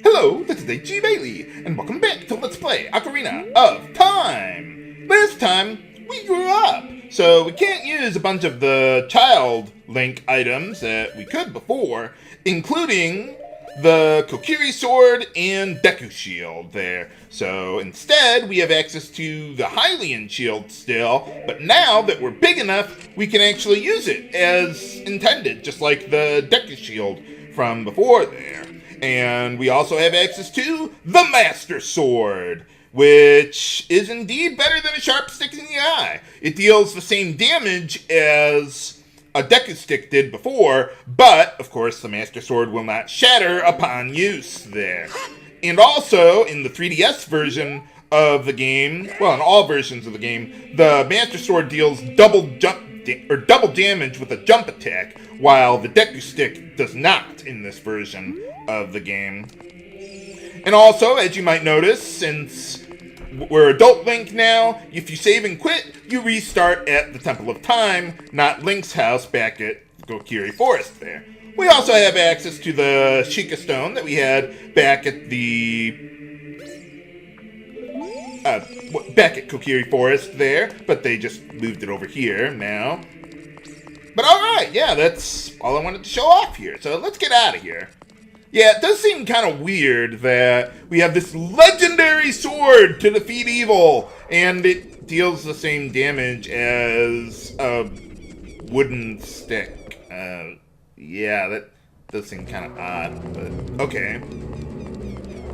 Hello, this is H.G. Bailey, and welcome back to Let's Play Ocarina of Time! Last time, we grew up, so we can't use a bunch of the child Link items that we could before, including the Kokiri Sword and Deku Shield there. So instead, we have access to the Hylian Shield still, but now that we're big enough, we can actually use it as intended, just like the Deku Shield from before there. And we also have access to the Master Sword, which is indeed better than a sharp stick in the eye. It deals the same damage as a Deku Stick did before, but, of course, the Master Sword will not shatter upon use there. And also, in the 3DS version of the game, well, in all versions of the game, the Master Sword deals double damage with a jump attack, while the Deku Stick does not in this version of the game. And also, as you might notice, since we're Adult Link now, if you save and quit, you restart at the Temple of Time, not Link's house back at Kokiri Forest there. We also have access to the Sheikah Stone that we had back at Kokiri Forest there, but they just moved it over here now. But alright, yeah, that's all I wanted to show off here, so let's get out of here. Yeah, it does seem kind of weird that we have this legendary sword to defeat evil, and it deals the same damage as a wooden stick. Yeah, that does seem kind of odd, but okay.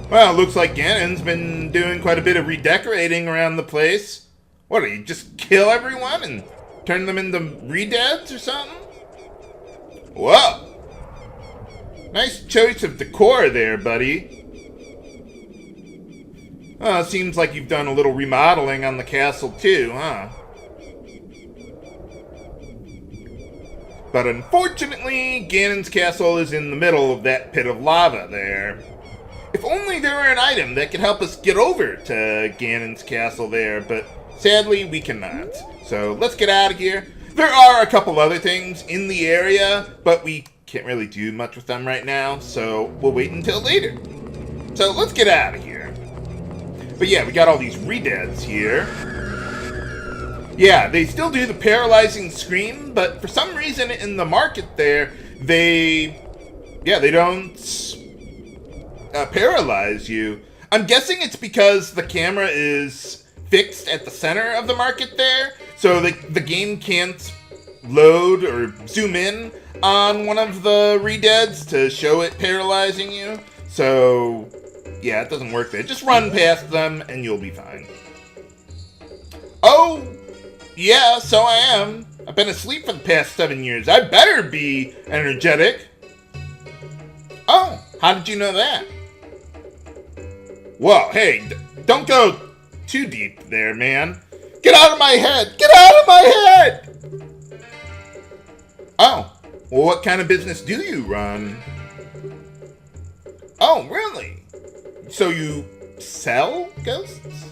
Well, it looks like Ganon's been doing quite a bit of redecorating around the place. What, do you just kill everyone and turn them into re-deads or something? Whoa! Nice choice of decor there, buddy. Well, it seems like you've done a little remodeling on the castle too, huh? But unfortunately, Ganon's castle is in the middle of that pit of lava there. If only there were an item that could help us get over to Ganon's castle there, but sadly we cannot. So let's get out of here. There are a couple other things in the area, but we can't really do much with them right now, so we'll wait until later. So let's get out of here. But yeah, we got all these re-deads here. Yeah, they still do the paralyzing scream, but for some reason in the market there, they don't paralyze you. I'm guessing it's because the camera is fixed at the center of the market there, so the game can't load or zoom in on one of the re-deads to show it paralyzing you. So, yeah, it doesn't work there. Just run past them and you'll be fine. Oh, yeah, so I am. I've been asleep for the past 7 years. I better be energetic. Oh, how did you know that? Whoa, hey, don't go too deep there, man. Get out of my head! Get out of my head! Oh, well, what kind of business do you run? Oh, really? So you sell ghosts?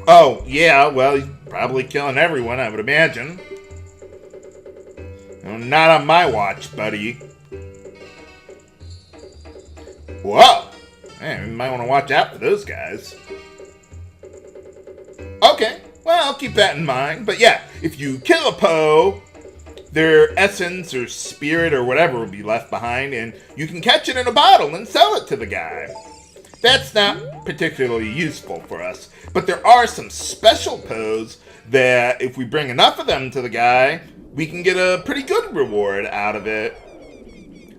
Oh, yeah, well, he's probably killing everyone, I would imagine. No, not on my watch, buddy. Whoa! Man, we might want to watch out for those guys. Okay, well, I'll keep that in mind. But yeah, if you kill a Poe, their essence or spirit or whatever will be left behind, and you can catch it in a bottle and sell it to the guy. That's not particularly useful for us, but there are some special Poes that if we bring enough of them to the guy, we can get a pretty good reward out of it.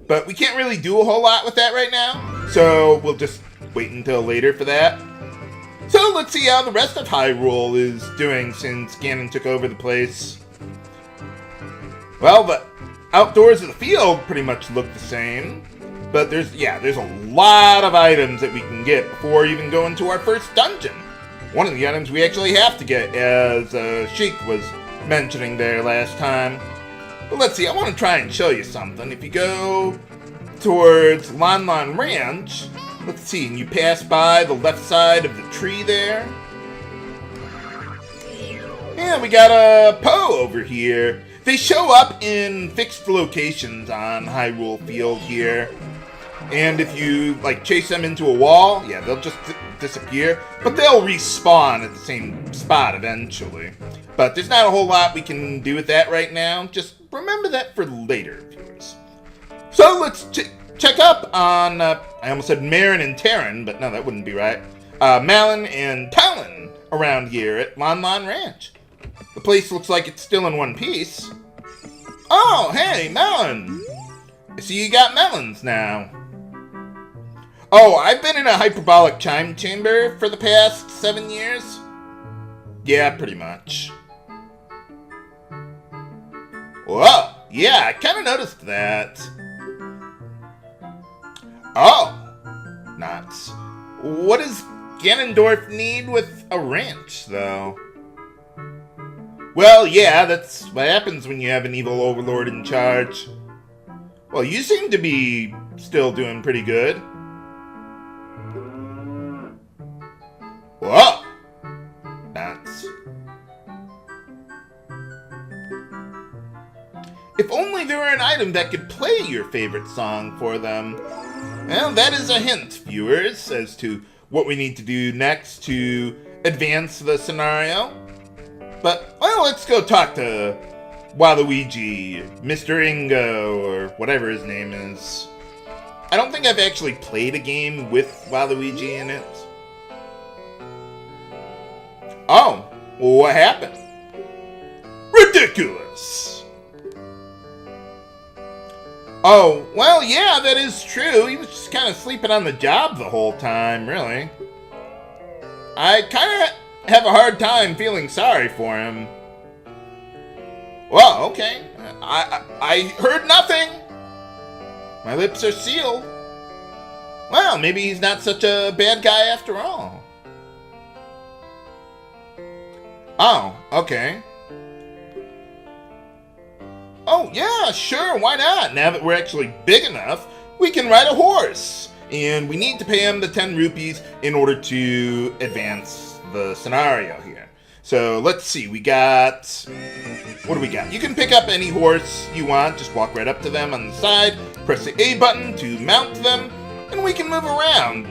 But we can't really do a whole lot with that right now, so we'll just wait until later for that. So let's see how the rest of Hyrule is doing since Ganon took over the place. Well, the outdoors of the field pretty much look the same. But there's a lot of items that we can get before even going to our first dungeon. One of the items we actually have to get, as Sheik was mentioning there last time. But let's see, I want to try and show you something. If you go towards Lon Lon Ranch, let's see, and you pass by the left side of the tree there. Yeah, we got a Poe over here. They show up in fixed locations on Hyrule Field here. And if you, like, chase them into a wall, yeah, they'll just disappear. But they'll respawn at the same spot eventually. But there's not a whole lot we can do with that right now. Just remember that for later, viewers. So let's check up on, I almost said Marin and Terran, but no, that wouldn't be right. Malin and Talon around here at Lon Lon Ranch. The place looks like it's still in one piece. Oh, hey, Malin. I see you got melons now. Oh, I've been in a hyperbolic chime chamber for the past 7 years. Yeah, pretty much. Whoa, yeah, I kind of noticed that. Oh, nuts. What does Ganondorf need with a ranch, though? Well, yeah, that's what happens when you have an evil overlord in charge. Well, you seem to be still doing pretty good. Whoa! Nuts. If only there were an item that could play your favorite song for them. Well, that is a hint, viewers, as to what we need to do next to advance the scenario. But, well, let's go talk to Waluigi, Mr. Ingo, or whatever his name is. I don't think I've actually played a game with Waluigi in it. Oh, what happened? Ridiculous! Oh, well, yeah, that is true. He was just kind of sleeping on the job the whole time, really. I kind of have a hard time feeling sorry for him. Well, okay. I heard nothing. My lips are sealed. Well, maybe he's not such a bad guy after all. Oh, okay. Oh, yeah, sure, why not? Now that we're actually big enough, we can ride a horse. And we need to pay him the 10 rupees in order to advance the scenario here. So, let's see, we got... What do we got? You can pick up any horse you want, just walk right up to them on the side, press the A button to mount them, and we can move around.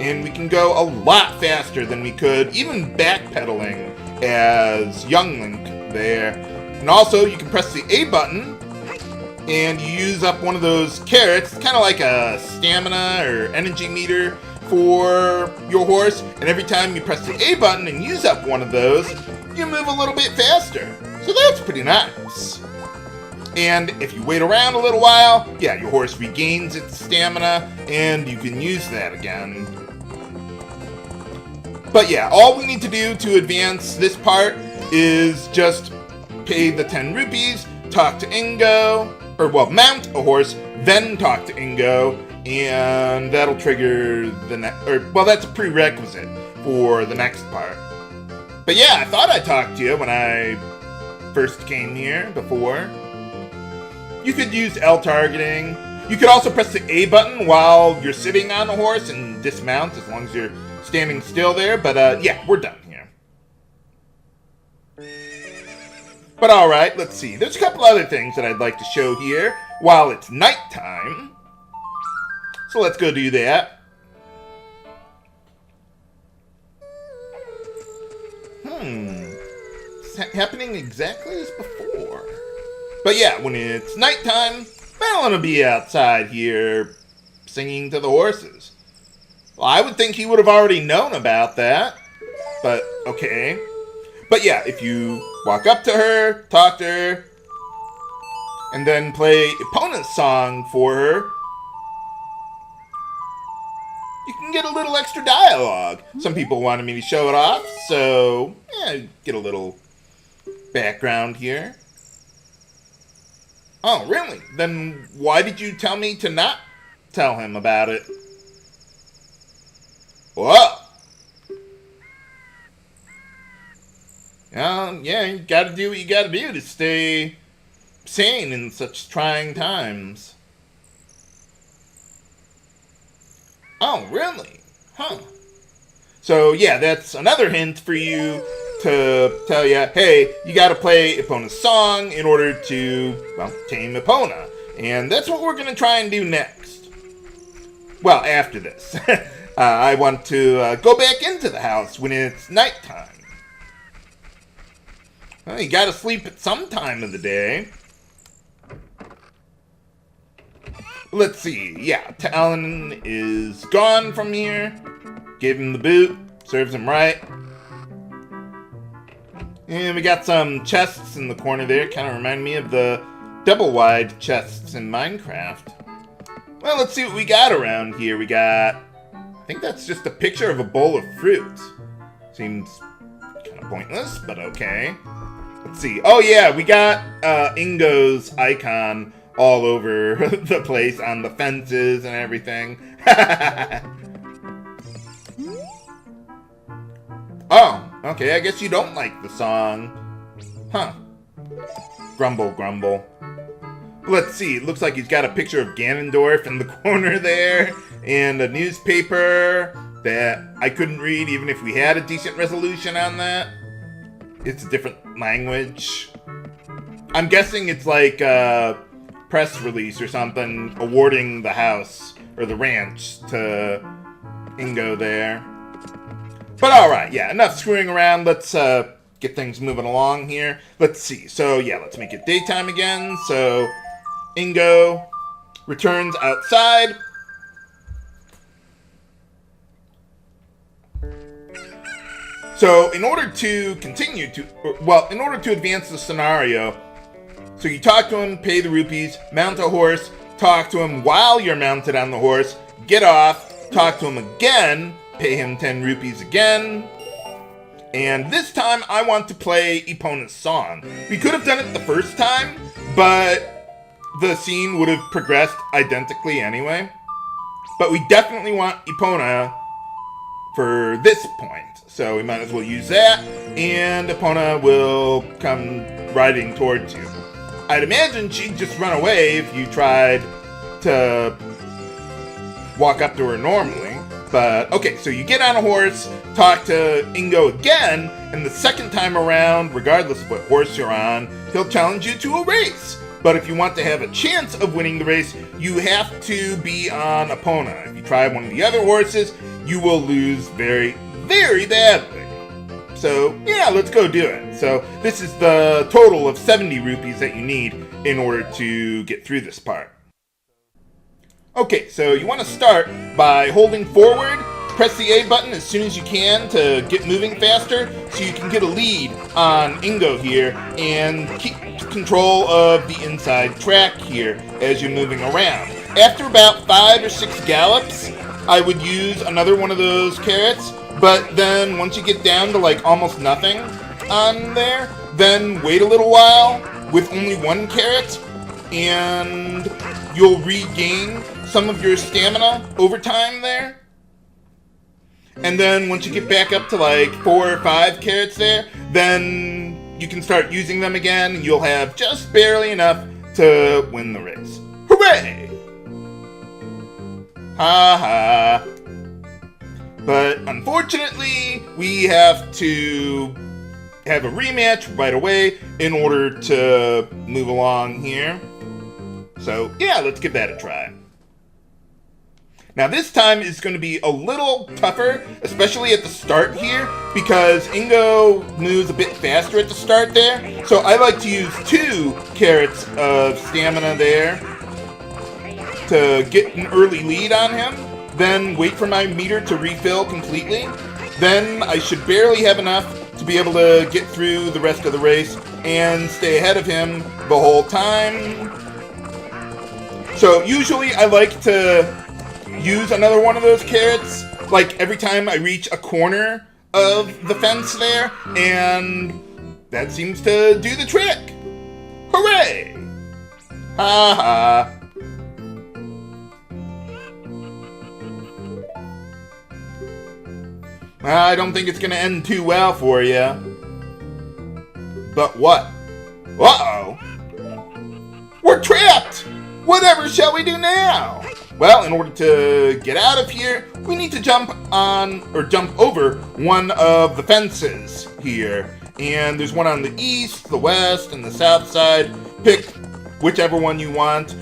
And we can go a lot faster than we could, even backpedaling as young Link there. And also, you can press the A button, and you use up one of those carrots. It's kind of like a stamina or energy meter for your horse. And every time you press the A button and use up one of those, you move a little bit faster. So that's pretty nice. And if you wait around a little while, yeah, your horse regains its stamina, and you can use that again. But yeah, all we need to do to advance this part is just pay the 10 rupees, talk to Ingo, or well, mount a horse, then talk to Ingo, and that'll trigger the next, or well, that's a prerequisite for the next part. But yeah, I thought I talked to you when I first came here before. You could use L targeting. You could also press the A button while you're sitting on a horse and dismount as long as you're standing still there. But yeah, we're done here. But alright, let's see. There's a couple other things that I'd like to show here while it's nighttime. So let's go do that. It's happening exactly as before. But yeah, when it's nighttime, Malin will be outside here singing to the horses. Well, I would think he would have already known about that. But, okay. But yeah, if you walk up to her, talk to her, and then play Epona's song for her, you can get a little extra dialogue. Some people wanted me to show it off, so yeah, get a little background here. Oh, really? Then why did you tell me to not tell him about it? Whoa! Yeah, you gotta do what you gotta do to stay sane in such trying times. Oh, really? Huh. So, yeah, that's another hint for you to tell you, hey, you gotta play Epona's song in order to, well, tame Epona. And that's what we're gonna try and do next. Well, after this. I want to go back into the house when it's nighttime. Well, you gotta sleep at some time of the day. Let's see. Yeah, Talon is gone from here. Gave him the boot. Serves him right. And we got some chests in the corner there. Kind of remind me of the double-wide chests in Minecraft. Well, let's see what we got around here. We got... I think that's just a picture of a bowl of fruit. Seems kind of pointless, but okay. Let's see. Oh, yeah, we got Ingo's icon all over the place on the fences and everything. Oh, okay, I guess you don't like the song. Huh. Grumble, grumble. Let's see, it looks like he's got a picture of Ganondorf in the corner there, and a newspaper that I couldn't read even if we had a decent resolution on that. It's a different language. I'm guessing it's like a press release or something awarding the house, or the ranch, to Ingo there. But alright, yeah, enough screwing around. Let's get things moving along here. Let's see. So, yeah, let's make it daytime again. So, Ingo returns outside. So, in order to continue to... Well, in order to advance the scenario, so you talk to him, pay the rupees, mount a horse, talk to him while you're mounted on the horse, get off, talk to him again, pay him 10 rupees again, and this time I want to play Epona's song. We could have done it the first time, but the scene would have progressed identically anyway. But we definitely want Epona for this point, so we might as well use that, and Epona will come riding towards you. I'd imagine she'd just run away if you tried to walk up to her normally. But, okay, so you get on a horse, talk to Ingo again, and the second time around, regardless of what horse you're on, he'll challenge you to a race. But if you want to have a chance of winning the race, you have to be on Epona. If you try one of the other horses, you will lose very, very badly. So, yeah, let's go do it. So, this is the total of 70 rupees that you need in order to get through this part. Okay, so you want to start by holding forward, press the A button as soon as you can to get moving faster, so you can get a lead on Ingo here, and keep control of the inside track here as you're moving around. After about 5 or 6 gallops, I would use another one of those carrots, but then once you get down to like almost nothing on there, then wait a little while with only 1 carrot, and you'll regain some of your stamina over time there. And then once you get back up to like 4 or 5 carrots there, then you can start using them again, and you'll have just barely enough to win the race. Hooray! Ha ha. But unfortunately, we have to have a rematch right away in order to move along here. So yeah, let's give that a try. Now this time is going to be a little tougher, especially at the start here, because Ingo moves a bit faster at the start there. So I like to use 2 carrots of stamina there to get an early lead on him, then wait for my meter to refill completely. Then I should barely have enough to be able to get through the rest of the race and stay ahead of him the whole time. So usually I like to use another one of those carrots, like every time I reach a corner of the fence there, and that seems to do the trick. Hooray! Ha ha. I don't think it's gonna end too well for you. But what? Uh-oh! We're trapped! Whatever shall we do now? Well, in order to get out of here, we need to jump on, or jump over one of the fences here. And there's one on the east, the west, and the south side. Pick whichever one you want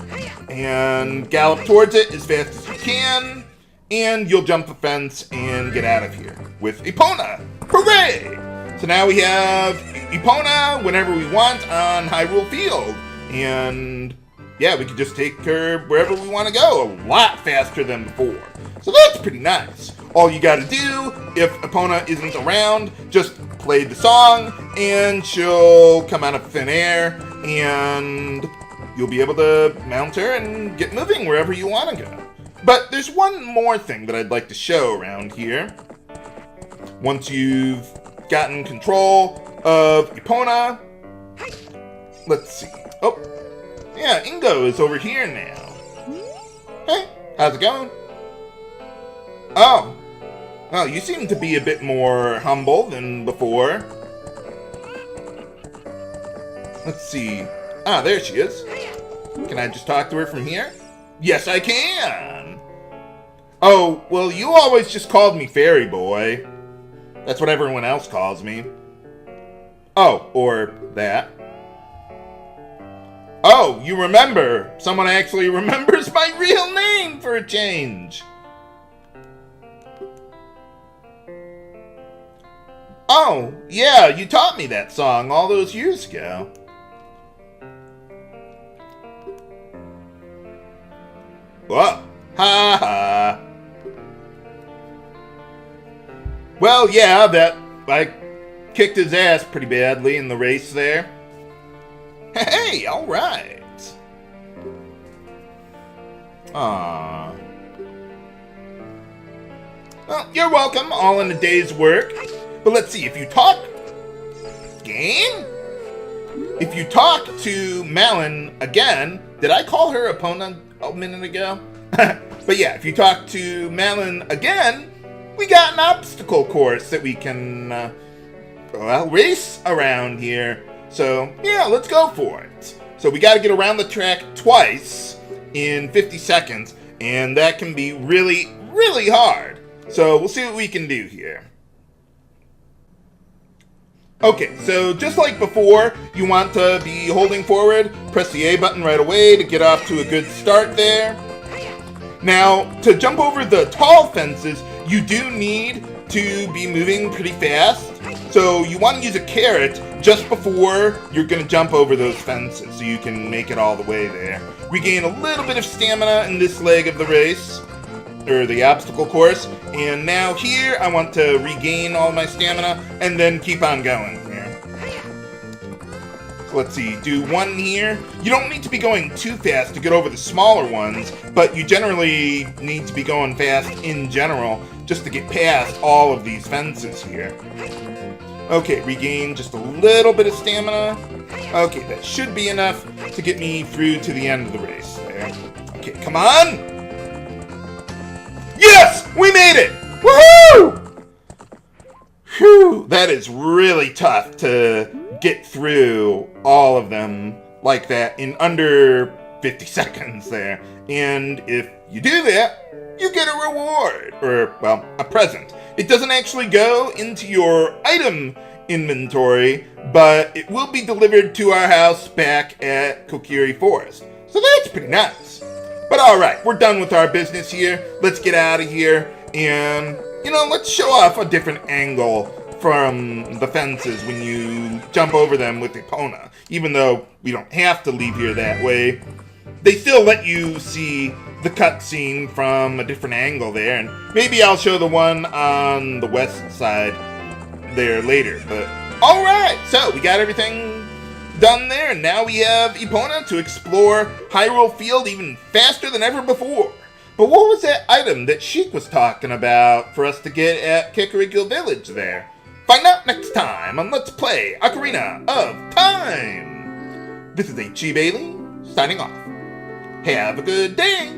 and gallop towards it as fast as you can. and you'll jump the fence and get out of here with Epona. Hooray! So now we have Epona whenever we want on Hyrule Field. And yeah, we can just take her wherever we want to go a lot faster than before. So that's pretty nice. All you gotta do, if Epona isn't around, just play the song and she'll come out of thin air and you'll be able to mount her and get moving wherever you want to go. But there's one more thing that I'd like to show around here. Once you've gotten control of Epona, let's see. Oh, yeah, Ingo is over here now. Hey, how's it going? Oh, well, you seem to be a bit more humble than before. Let's see. Ah, there she is. Can I just talk to her from here? Yes, I can! Oh, well, you always just called me Fairy Boy. That's what everyone else calls me. Oh, or that. Oh, you remember. Someone actually remembers my real name for a change. Oh, yeah, you taught me that song all those years ago. Whoa, ha ha. Well, yeah, I kicked his ass pretty badly in the race there. Hey, alright. Aww. Well, you're welcome, all in a day's work. But let's see, if you talk... Game? If you talk to Malin again... Did I call her Epona a minute ago? But yeah, if you talk to Malin again... We got an obstacle course that we can, race around here. So, yeah, let's go for it. So we gotta get around the track twice in 50 seconds. And that can be really, really hard. So we'll see what we can do here. Okay, so just like before, you want to be holding forward, press the A button right away to get off to a good start there. Now, to jump over the tall fences, you do need to be moving pretty fast. So you want to use a carrot just before you're going to jump over those fences so you can make it all the way there. Regain a little bit of stamina in this leg of the race, or the obstacle course. And now here, I want to regain all my stamina and then keep on going here. So let's see, do one here. You don't need to be going too fast to get over the smaller ones, but you generally need to be going fast in general just to get past all of these fences here. Okay, regain just a little bit of stamina. Okay, that should be enough to get me through to the end of the race there. Okay, come on! Yes! We made it! Woohoo! Whew, that is really tough to get through all of them like that in under 50 seconds there. And if you do that, you get a reward, or, well, a present. It doesn't actually go into your item inventory, but it will be delivered to our house back at Kokiri Forest. So that's pretty nice. But alright, we're done with our business here. Let's get out of here and, let's show off a different angle from the fences when you jump over them with Epona. Even though we don't have to leave here that way, they still let you see the cutscene from a different angle there, and maybe I'll show the one on the west side there later. But alright, so we got everything done there, and now we have Epona to explore Hyrule Field even faster than ever before. But what was that item that Sheik was talking about for us to get at Kakariko Village there? Find out next time on Let's Play Ocarina of Time! This is H.E. Bailey, signing off. Have a good day!